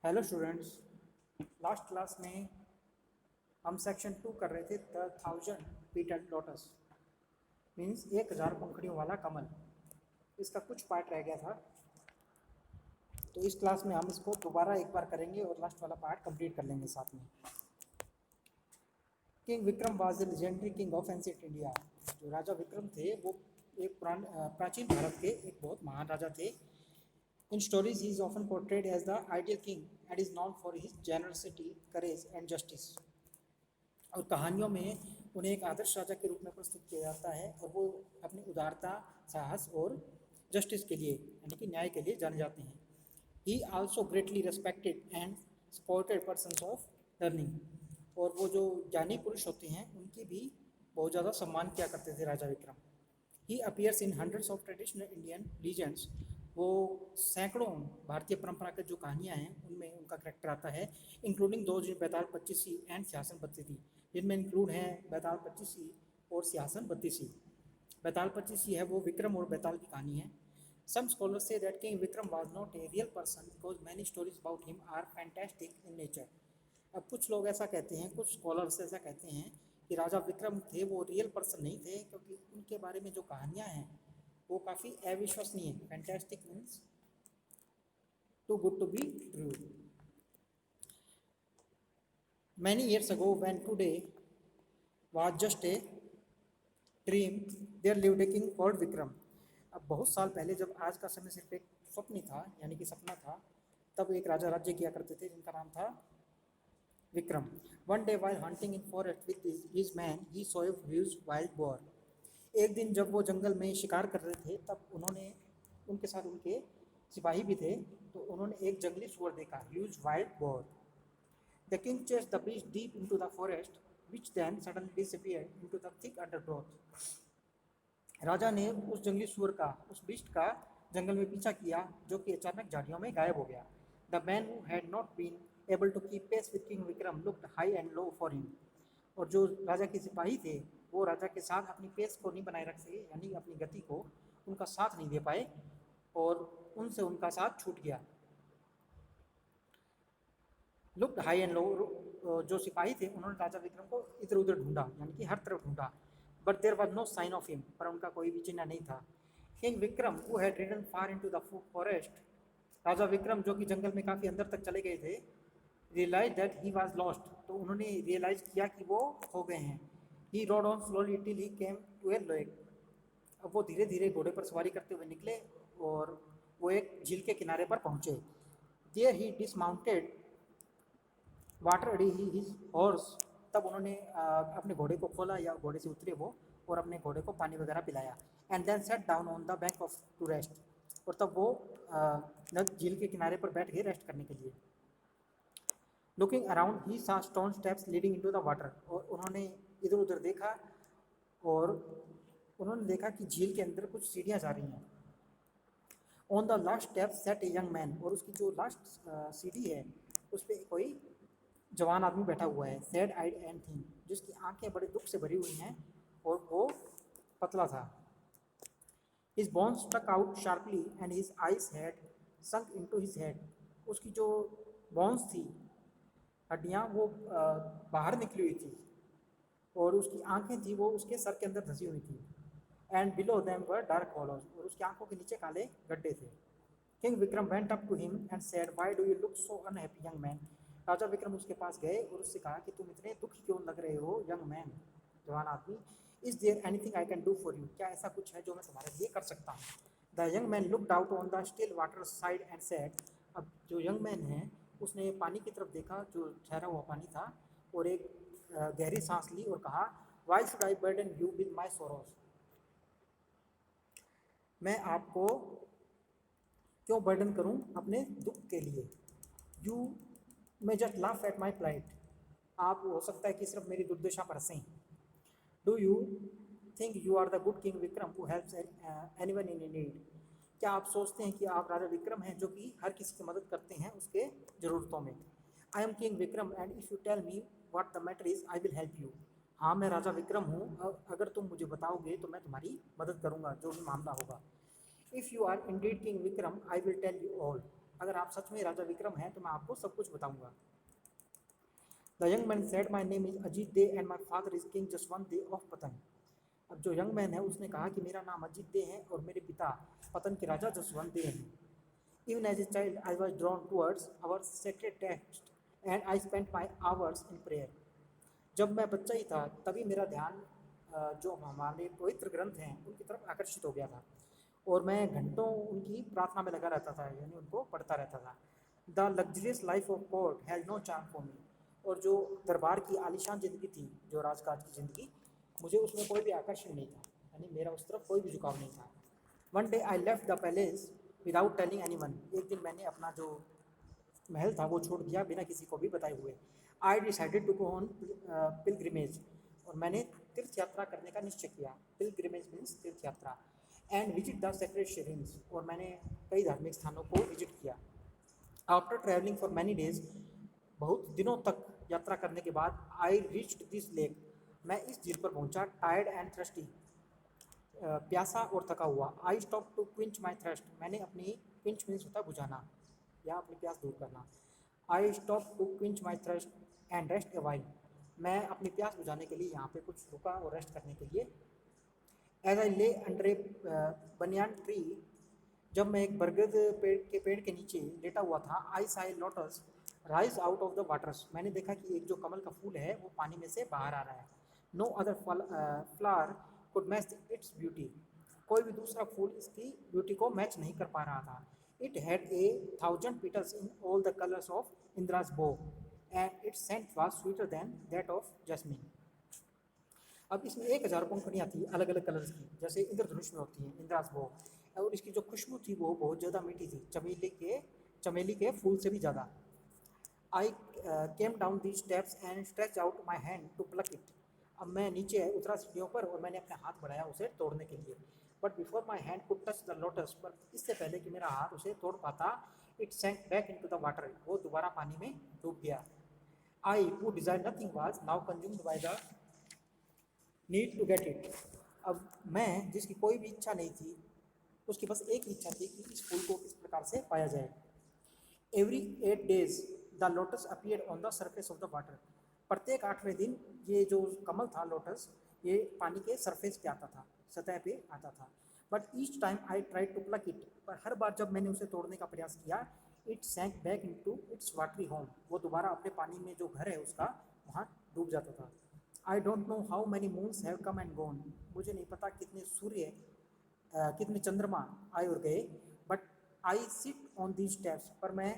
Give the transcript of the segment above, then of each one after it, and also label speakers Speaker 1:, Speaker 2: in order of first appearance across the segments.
Speaker 1: Hello students. Last class में हम section 2 कर रहे थे द 1000 पेटल लोटस, मीन्स 1000 पंखड़ियों वाला कमल। इसका कुछ पार्ट रह गया था, तो इस क्लास में हम इसको दोबारा एक बार करेंगे और लास्ट वाला पार्ट कंप्लीट कर लेंगे साथ में। King Vikram was the legendary king of ancient India. जो राजा विक्रम थे वो एक प्राचीन भारत के एक बहुत महान राजा थे। In stories, he is often portrayed as the ideal king and is known for his generosity, courage and justice. और कहानियों में उन्हें एक आदर्श राजा के रूप में प्रस्तुत किया जाता है और वो अपनी उदारता, साहस और जस्टिस के लिए यानी कि न्याय के लिए जाने जाते हैं। ही also greatly respected and supported persons of learning. और वो जो ज्ञानी पुरुष होते हैं उनकी भी बहुत ज़्यादा सम्मान किया करते थे राजा Vikram. He appears in hundreds of traditional Indian legends. वो सैकड़ों भारतीय परंपरागत जो कहानियाँ हैं उनमें उनका करेक्टर आता है, इंक्लूडिंग दो जो बैताल पच्चीसी एंड सियासन बत्तीसी, जिनमें इंक्लूड हैं बैताल पच्चीसी और सियासन बत्तीसी। बैताल पच्चीसी है वो विक्रम और बैताल की कहानी है। Some scholars say that king Vikram was not a real person because many stories about him are fantastic in nature. अब कुछ लोग ऐसा कहते हैं, कुछ स्कॉलर्स ऐसा कहते हैं कि राजा विक्रम थे वो रियल पर्सन नहीं थे, क्योंकि उनके बारे में जो कहानियाँ हैं वो काफ़ी अविश्वसनीय है। Fantastic means too good to be true. Many years ago when today was just a dream there lived a king called Vikram. अब बहुत साल पहले जब आज का समय सिर्फ एक स्वप्न था यानी कि सपना था, तब एक राजा राज्य किया करते थे जिनका नाम था Vikram. One day while hunting in forest with his man he saw a huge wild bore. एक दिन जब वो जंगल में शिकार कर रहे थे तब उन्होंने उनके साथ उनके सिपाही भी थे, तो उन्होंने एक जंगली सुअर देखा, huge wild boar. The king chased the beast deep into the forest which then suddenly disappeared into the thick undergrowth. राजा ने उस जंगली सुअर का, उस बीस्ट का जंगल में पीछा किया जो कि अचानक झाड़ियों में गायब हो गया। The man who had not been able to keep pace with king Vikram looked high and low for him. और जो राजा के सिपाही थे वो राजा के साथ अपनी पेस को नहीं बनाए रख सके, यानी अपनी गति को उनका साथ नहीं दे पाए और उनसे उनका साथ छूट गया। लुक्ड हाई एंड लो, जो सिपाही थे उन्होंने राजा विक्रम को इधर उधर ढूंढा, यानी कि हर तरफ ढूंढा, but there was no sign of him, पर उनका कोई भी चिन्ह नहीं था। King Vikram who had ridden far into the forest, राजा विक्रम जो कि जंगल में काफ़ी अंदर तक चले गए थे, realise that he was lost, तो उन्होंने रियलाइज किया कि वो खो गए हैं। He rode on slowly till he came to a lake. अब वो धीरे धीरे घोड़े पर सवारी करते हुए निकले और वो एक झील के किनारे पर पहुंचे। देयर ही डिसमाउंटेड वाटर अडी ही हिज हॉर्स। तब उन्होंने अपने घोड़े को खोला या घोड़े से उतरे वो और अपने घोड़े को पानी वगैरह पिलाया। And then sat down on the bank of to rest. और तब वो झील के किनारे पर बैठ गए रेस्ट करने के लिए। लुकिंग अराउंड ही सा stone steps leading into the water. और उन्होंने इधर उधर देखा और उन्होंने देखा कि झील के अंदर कुछ सीढ़ियाँ जा रही हैं। On the last step set a young man. और उसकी जो लास्ट सीढ़ी है उस पर कोई जवान आदमी बैठा हुआ है, सैड आइड एंड थिन, जिसकी आंखें बड़े दुख से भरी हुई हैं और वो पतला था। His bones stuck out sharply and his eyes had sunk into his head. उसकी जो बोन्स थी, हड्डियाँ, वो बाहर निकली हुई थी और उसकी आंखें थी वो उसके सर के अंदर धंसी हुई थी। And below them were dark hollows. और उसकी आंखों के नीचे काले गड्ढे थे। King Vikram went up to him and said why do you look so unhappy young man. राजा विक्रम उसके पास गए और उससे कहा कि तुम इतने दुखी क्यों लग रहे हो यंग मैन, जवान आदमी। Is there anything I can do for you. क्या ऐसा कुछ है जो मैं तुम्हारे लिए कर सकता हूँ। The young man looked out on the still water side and said. अब जो यंग मैन है उसने पानी की तरफ देखा, जो ठहरा हुआ पानी था, और एक गहरी सांस ली और कहा why should I burden you with my sorrows. मैं आपको क्यों बर्डन करूं अपने दुख के लिए। You may just laugh at my plight. आप हो सकता है कि सिर्फ मेरी दुर्दशा पर हंसें। Do you think you are the good king Vikram who helps anyone in need. क्या आप सोचते हैं कि आप राजा विक्रम हैं जो कि हर किसी की मदद करते हैं उसके ज़रूरतों में। I am king Vikram and if you tell me what the matter is I will help you. हाँ, मैं राजा विक्रम हूँ, अगर तुम मुझे बताओगे तो मैं तुम्हारी मदद करूँगा जो भी मामला होगा। If you are indeed king Vikram I will tell you all. अगर आप सच में राजा विक्रम हैं तो मैं आपको सब कुछ बताऊंगा। The young man said my name is Ajit they and my father is king Jaswant they of पतन। अब जो यंग मैन है उसने कहा कि मेरा नाम अजीत दे है और मेरे पिता पतन के राजा जसवंत दे हैं। Even as a child, I was drawn towards our sacred text and I spent my hours in prayer. जब मैं बच्चा ही था तभी मेरा ध्यान जो हमारे पवित्र ग्रंथ हैं उनकी तरफ आकर्षित हो गया था और मैं घंटों उनकी प्रार्थना में लगा रहता था, यानी उनको पढ़ता रहता था। The luxurious life of court has no charm for me. और जो दरबार की आलीशान ज़िंदगी थी, जो राजकाज की ज़िंदगी, मुझे उसमें कोई भी आकर्षण नहीं था, यानी मेरा उस तरफ कोई भी झुकाव नहीं था। One day I left the palace without telling anyone. एक दिन मैंने अपना जो महल था वो छोड़ दिया बिना किसी को भी बताए हुए। I decided to go on pilgrimage. और मैंने तीर्थ यात्रा करने का निश्चय किया। पिलग्रिमेज मीन्स तीर्थ यात्रा। And visit the sacred shrines. और मैंने कई धार्मिक स्थानों को विजिट किया। After travelling for many days, बहुत दिनों तक यात्रा करने के बाद, आई रीच्ड दिस लेक। मैं इस झील पर पहुंचा। टायर्ड एंड थ्रस्टी, प्यासा और थका हुआ। I stop to quench my thirst. मैंने अपनी क्विंच मीन्स होता है बुझाना या अपनी प्यास दूर करना। I stop to quench my thirst and rest a while. मैं अपनी प्यास बुझाने के लिए यहाँ पे कुछ रुका और रेस्ट करने के लिए। एज आई ले अंडर ए बनियान ट्री, जब मैं एक बरगद पेड़ के नीचे लेटा हुआ था, I saw lotus rise out of the waters. मैंने देखा कि एक जो कमल का फूल है वो पानी में से बाहर आ रहा है। No other flower could match its beauty. कोई भी दूसरा फूल इसकी ब्यूटी को मैच नहीं कर पा रहा था। It had a 1000 petals in all the colours of Indra's bow and its scent was sweeter than that of jasmine. अब इसमें 1000 पंखुड़ियाँ थी अलग अलग कलर्स की, जैसे इंद्रधनुष में होती हैं इंद्राज बो। और इसकी जो खुशबू थी वो बहुत ज़्यादा मीठी थी, चमेली के फूल से भी ज़्यादा। I came down the steps and stretch out my hand to pluck it. अब मैं नीचे उतरा सीढ़ियों पर और मैंने अपना हाथ बढ़ाया उसे तोड़ने के लिए। But before my hand could touch the lotus, पर इससे पहले कि मेरा हाथ उसे तोड़ पाता, it sank back into the water. वो दोबारा पानी में डूब गया। I who desire nothing was now consumed by the need to get it. अब मैं जिसकी कोई भी इच्छा नहीं थी, उसकी बस एक इच्छा थी कि इस फूल को किस प्रकार से पाया जाए। Every 8 days the lotus appeared on the surface of the water. प्रत्येक 8वें दिन ये जो कमल था लोटस, ये पानी के सरफेस पे आता था, सतह पे आता था। But each time I try to pluck it, पर हर बार जब मैंने उसे तोड़ने का प्रयास किया, it sank back into its watery home. वो दोबारा अपने पानी में जो घर है उसका वहाँ डूब जाता था। I don't know how many moons have come and gone. मुझे नहीं पता कितने सूर्य कितने चंद्रमा आए और गए। But I sit on the steps, पर मैं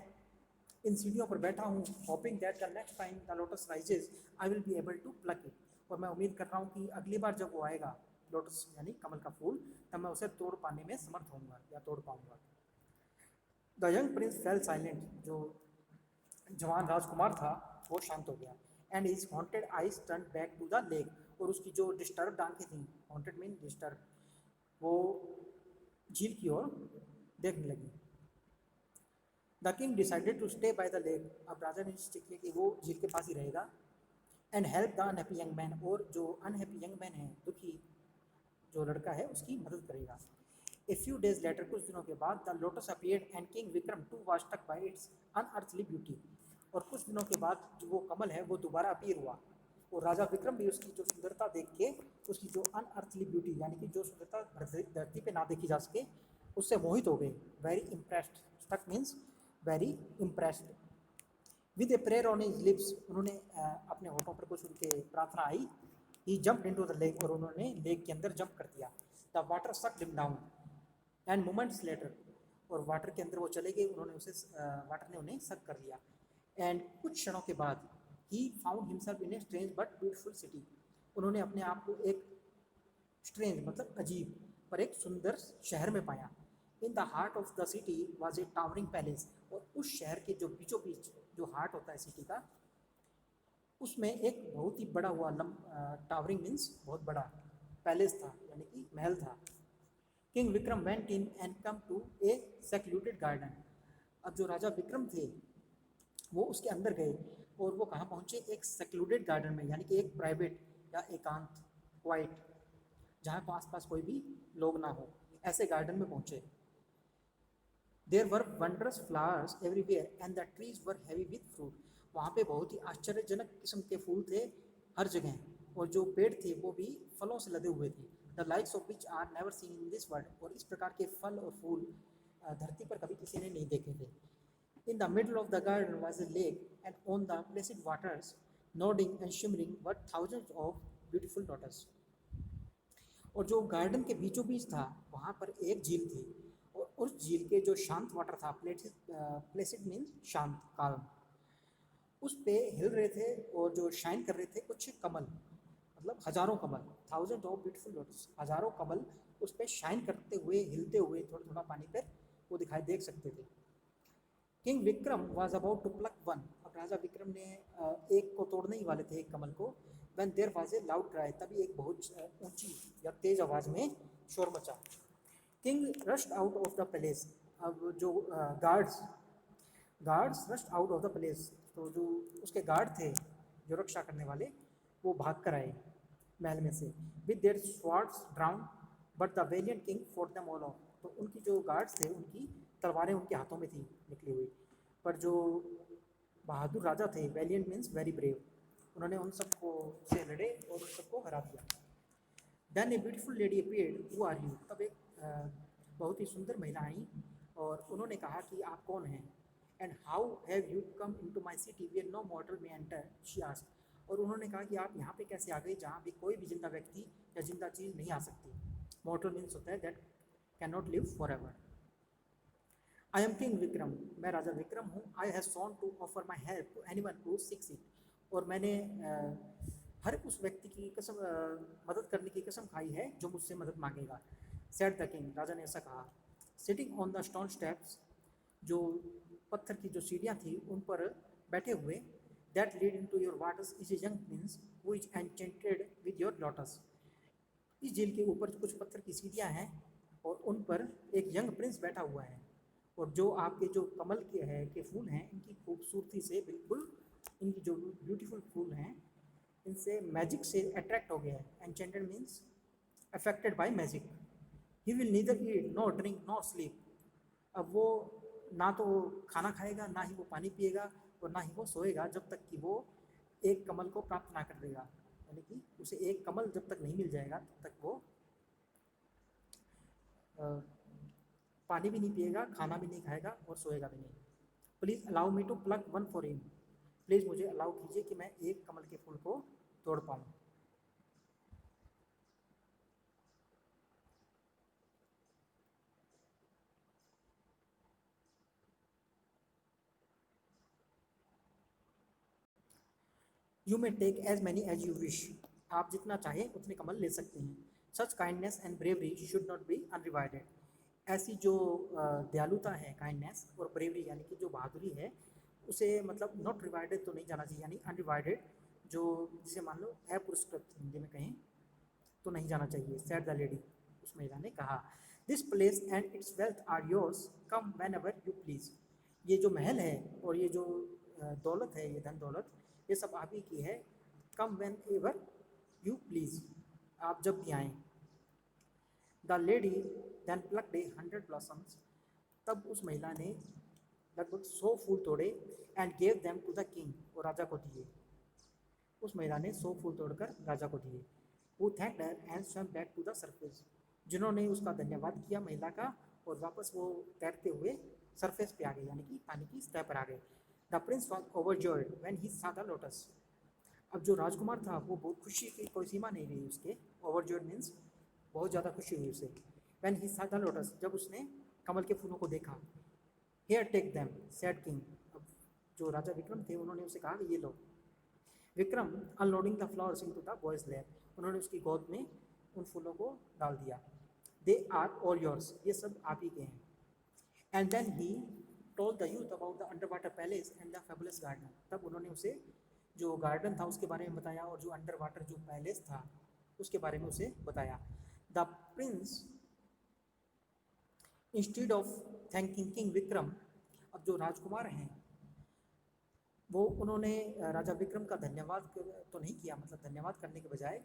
Speaker 1: इन सीढ़ियों पर बैठा हूँ। Hoping that the next time the lotus rises I will be able to pluck it. और मैं उम्मीद कर रहा हूँ कि अगली बार जब वो आएगा, लोटस यानी कमल का फूल, तब मैं उसे तोड़ पाने में समर्थ होऊंगा या तोड़ पाऊंगा। The young prince fell silent. जो जवान राजकुमार था वो शांत हो गया। And his haunted eyes turn back to the lake. और उसकी जो डिस्टर्ब आंखें थी, हॉन्टेड मीन डिस्टर्ब, वो झील की ओर देखने लगी। The king decided to stay by the lake. अब राजा ने निश्चय किया कि वो झील के पास ही रहेगा। And help the unhappy young man. और जो अनहैप्पी यंग मैन है, दुखी जो लड़का है, उसकी मदद करेगा। ए फ्यू डेज लेटर, कुछ दिनों के बाद, the lotus appeared and king Vikram too was stuck by its unearthly beauty. और कुछ दिनों के बाद जो वो कमल है वो दोबारा अपीयर हुआ और राजा विक्रम भी उसकी जो सुंदरता देख के, उसकी जो अनअर्थली ब्यूटी यानी कि जो सुंदरता धरती पे ना देखी जा सके, उससे मोहित हो गए। Very impressed, stuck means very impressed. With a prayer on his lips, उन्होंने अपने होठों पर कुछ उनके प्रार्थना आई। He jumped into the lake, और उन्होंने लेक के अंदर जंप कर दिया। The water sucked him down and moments later, और वाटर के अंदर वो चले गए, उन्होंने उसे वाटर ने उन्हें सक कर लिया। एंड कुछ क्षणों के बाद he found himself in a strange but beautiful city. उन्होंने अपने आप को एक स्ट्रेंज मतलब अजीब पर एक सुंदर शहर में पाया। In the heart of the city was a towering palace. और उस शहर के जो बीचों बीच जो हार्ट होता है सिटी का, उसमें एक बहुत ही बड़ा हुआ टावरिंग मीन्स बहुत बड़ा पैलेस था, यानी कि महल था। King Vikram went in and came to a secluded garden. अब जो राजा विक्रम थे वो उसके अंदर गए और वो कहाँ पहुँचे, एक सेक्लूडेड गार्डन में, यानी कि एक प्राइवेट या एकांत, क्वाइट, जहाँ को आसपास कोई भी लोग ना हो, ऐसे गार्डन में पहुँचे। There were wondrous flowers everywhere and the trees were heavy with fruit. वहाँ पे बहुत ही आश्चर्यजनक किस्म के फूल थे हर जगह, और जो पेड़ थे वो भी फलों से लदे हुए थे। The likes of which are never seen in this world, और इस प्रकार के फल और फूल धरती पर कभी किसी ने नहीं देखे थे। In the middle of the garden was a lake, and on the placid waters, nodding and shimmering, were thousands of beautiful daughters. और जो गार्डन के बीचों बीच था वहाँ पर एक झील थी, और उस झील के जो शांत वाटर था, प्लेसिड मीन्स शांत, काल्म, उस पे हिल रहे थे और जो शाइन कर रहे थे कुछ कमल, मतलब हजारों कमल, थाउजेंड ऑफ ब्यूटीफुल लोटस, हजारों कमल उस पर शाइन करते हुए, हिलते हुए थोड़ा थोड़ा पानी पर वो दिखाई देख सकते थे। King Vikram was about to pluck one, अब राजा विक्रम ने एक को तोड़ने ही वाले थे, एक कमल को। When there was a loud cry, तभी एक बहुत ऊंची या तेज आवाज में शोर मचा। King rushed out of the palace, अब जो guards rushed out of the palace, तो जो उसके गार्ड थे जो रक्षा करने वाले, वो भाग कर आए महल में से। With their swords drown but the valiant king for them all of, तो उनकी जो गार्ड्स थे उनकी तलवारें उनके हाथों में थी निकली हुई, पर जो बहादुर राजा थे, वेलियंट मीन्स वेरी ब्रेव, उन्होंने उन सबको से लड़े और उन सबको हरा दिया। Then a beautiful lady appeared, who are you, तब एक बहुत ही सुंदर महिला आई और उन्होंने कहा कि आप कौन हैं। And how have you come into my city where no mortal may enter, she asked, और उन्होंने कहा कि आप यहाँ पे कैसे आ गए जहाँ भी कोई भी जिंदा व्यक्ति या जिंदा चीज़ नहीं आ सकती। मॉर्टल मीन्स होता है that can not live forever. I am king Vikram, मैं राजा विक्रम हूँ। I have sworn to offer my help to anyone who seeks it, और मैंने हर उस व्यक्ति की कसम मदद करने की कसम खाई है जो मुझसे मदद मांगेगा। सेड द किंग, राजा ने ऐसा कहा। Sitting on the stone steps, जो पत्थर की जो सीढ़ियाँ थी उन पर बैठे हुए, that lead into your waters is a young prince who is enchanted with your lotus, इस झील के ऊपर कुछ पत्थर की सीढ़ियाँ हैं और उन पर एक यंग प्रिंस बैठा हुआ है, और जो आपके जो कमल के फूल हैं इनकी खूबसूरती से बिल्कुल, इनकी जो ब्यूटीफुल फूल हैं इनसे मैजिक से अट्रैक्ट हो गया है। Enchanted means affected by magic. He will neither eat no drink no sleep, अब वो ना तो खाना खाएगा, ना ही वो पानी पिएगा, और ना ही वो सोएगा जब तक कि वो एक कमल को प्राप्त ना कर देगा, यानी कि उसे एक कमल जब तक नहीं मिल जाएगा तब तक वो पानी भी नहीं पिएगा, खाना भी नहीं खाएगा और सोएगा भी नहीं। Please allow me to pluck one for him, please मुझे अलाउ कीजिए कि मैं एक कमल के फूल को तोड़ पाऊँ। You may take as many as you wish, आप जितना चाहें उतने कमल ले सकते हैं। Such kindness and bravery should not be unrewarded, ऐसी जो दयालुता है, काइंडनेस और ब्रेवरी यानी कि जो बहादुरी है, उसे मतलब नॉट रिवाइडेड तो नहीं जाना चाहिए, यानी अनरिवाइडेड, जो जिसे मान लो अपुरस्कृत हिंदी में कहें तो नहीं जाना चाहिए। सैड द लेडी, उस महिला ने कहा। This place and its wealth are yours, come whenever you please, ये जो महल है और ये जो दौलत है, ये धन दौलत, ये सब आप ही की है। Come whenever you please, आप जब भी आएँ। The lady then plucked a 100 blossoms, तब उस महिला ने लगभग 100 फूल तोड़े। And gave them to the king, और राजा को दिए। उस महिला ने 100 फूल तोड़कर राजा को दिए। वो thanked her and swam back to the surface, जिन्होंने उसका धन्यवाद किया महिला का, और वापस वो तैरते हुए सरफेस पे आ गए, यानी कि पानी की सतह पर आ गए। The Prince was overjoyed when he saw the lotus, अब जो राजकुमार था वो बहुत खुशी की कोई सीमा नहीं रही उसके। ओवरजॉयड मीन्स बहुत ज़्यादा खुशी हुई उसे। When he saw the lotus, जब उसने कमल के फूलों को देखा। Here take them said king, अब जो राजा विक्रम थे उन्होंने उसे कहा कि ये लो। Vikram unloading the flowers into the boy's lap, उन्होंने उसकी गोद में उन फूलों को डाल दिया। दे आर ऑल योर्स, ये सब आप ही के हैं। And then he told the youth about the underwater palace and the fabulous garden, तब उन्होंने उसे जो गार्डन था उसके बारे में बताया और जो अंडर वाटर जो पैलेस था उसके बारे में उसे बताया। The Prince instead of thanking king Vikram, अब जो राजकुमार हैं वो उन्होंने राजा विक्रम का धन्यवाद तो नहीं किया, मतलब धन्यवाद करने के बजाय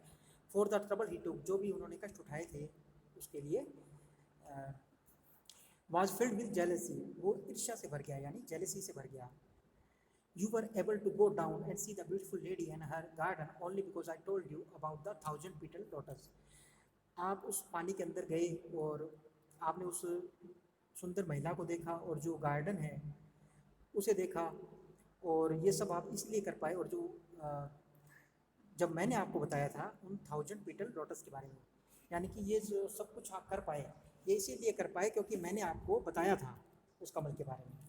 Speaker 1: फॉर द ट्रबल ही टुक, जो भी उन्होंने कष्ट उठाए थे उसके लिए वॉज फिल्ड विद जेलेसी, वो ईर्ष्या से भर गया यानी जेलेसी से भर गया. You were able to go down and see the beautiful lady and her garden only because I told you about the thousand petal lotus. आप उस पानी के अंदर गए और आपने उस सुंदर महिला को देखा और जो गार्डन है उसे देखा, और ये सब आप इसलिए कर पाए, और जो जब मैंने आपको बताया था उन थाउजेंड पीटल लोटस के बारे में, यानी कि ये जो सब कुछ आप कर पाए ये इसीलिए कर पाए क्योंकि मैंने आपको बताया था उस कमल के बारे में.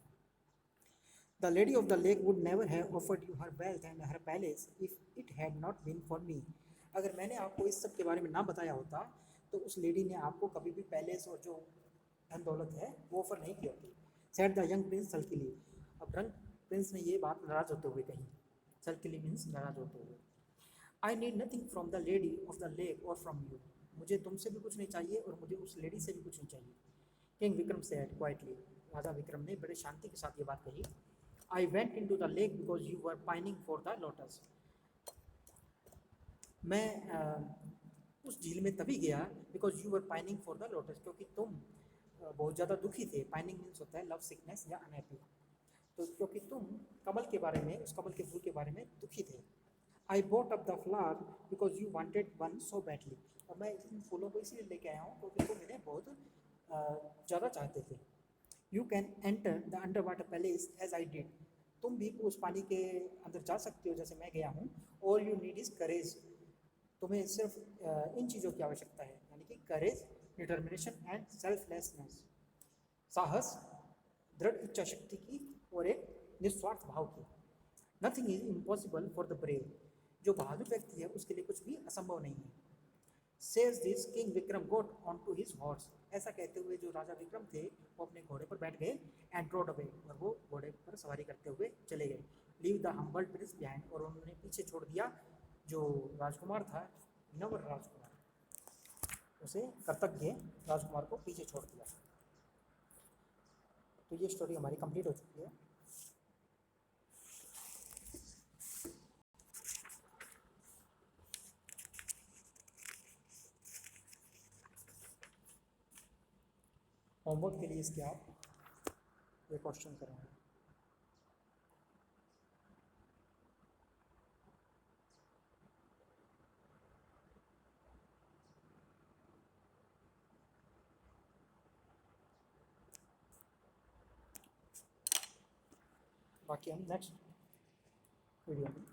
Speaker 1: The lady of the lake would never have offered you her wealth and her palace if it had not been for me. अगर मैंने आपको इस सब के बारे में ना बताया होता तो उस लेडी ने आपको कभी भी पैलेस और जो धन दौलत है वो ऑफर नहीं की होती. Said the young prince sulkily. अब यंग प्रिंस ने ये बात नाराज होते हुए कही. सल्किली मीन्स नाराज होते हुए. I need nothing from the lady of the lake और फ्रॉम यू. मुझे तुमसे भी कुछ नहीं चाहिए और मुझे उस लेडी से भी कुछ नहीं चाहिए. King Vikram said quietly. राजा विक्रम ने बड़े शांति के साथ ये बात कही. I went into the lake because you were pining for the lotus. मैं उस झील में तभी गया because you were pining for the lotus, क्योंकि तुम बहुत ज़्यादा दुखी थे. पाइनिंग मीन्स होता है लव सिकनेस या अनहैप्पी. तो क्योंकि तुम कमल के बारे में, उस कमल के फूल के बारे में दुखी थे. I bought up the flower because you wanted one so badly. और मैं इन फूलों को इसलिए लेके आया हूँ क्योंकि तुम इन्हें बहुत ज़्यादा चाहते थे. You can enter the underwater palace as I did. तुम भी उस पानी के अंदर जा सकते हो जैसे मैं गया हूँ. All you need is courage. तुम्हें सिर्फ इन चीज़ों की आवश्यकता है, यानी कि करेज, डिटर्मिनेशन एंड सेल्फलेसनेस. साहस, दृढ़ इच्छा शक्ति की और एक निस्वार्थ भाव की. Nothing is impossible for the brave. जो बहादुर व्यक्ति है उसके लिए कुछ भी असंभव नहीं है. Says this King Vikram got onto his horse. ऐसा कहते हुए जो राजा विक्रम थे वो अपने घोड़े पर बैठ गए. And rode away. और वो घोड़े पर सवारी करते हुए चले गए. Leave the humble prince behind. और उन्होंने पीछे छोड़ दिया जो राजकुमार था, नवर राजकुमार, उसे कृतज्ञ राजकुमार को पीछे छोड़ दिया. तो ये स्टोरी हमारी कंप्लीट हो चुकी है. होमवर्क के लिए इसके आप ये क्वेश्चन करेंगे. बाकी हम नेक्स्ट वीडियो में